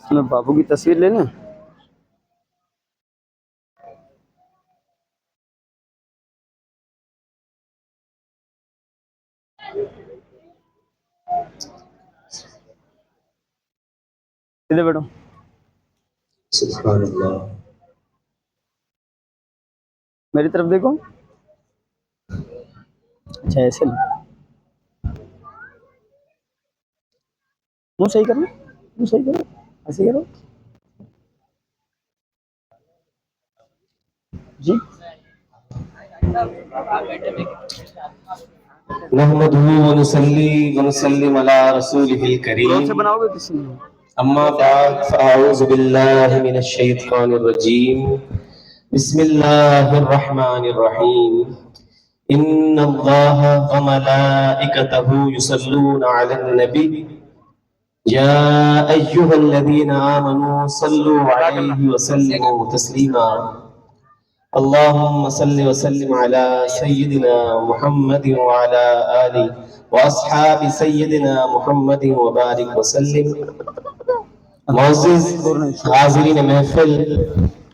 इसमें बाबू की तस्वीर लेना। सीधे बैठो। सुभान अल्लाह। मेरी तरफ देखो। अच्छा ऐसे लो। मुंह सही करो, मुंह सही करो, ऐसे करो जी। नहमदुहु व नुसल्ली व नुसल्लिम अला रसूलिहिल क्रोध करीम। से बनाओगे किसी ने? अम्मा बाद फ़अऊज़ु बिल्लाहि मिनश शैतानिर रजीम। बिस्मिल्लाहिर रहमानिर रहीम। इन्नल्लाहा व मलाइकतहु युसल्लूना अलन नबी या अय्युहल्लज़ीना आमनू सल्लु अलैहि व सल्लिमू तस्लीमा। अल्लाहुम्मा सल्लि व सल्लिम अला सय्यिदिना मुहम्मद व अला आलि व अस्हाबि सय्यिदिना मुहम्मद व बारिक व सल्लिम। मुअज़्ज़िज़ हाज़िरीन महफ़िल,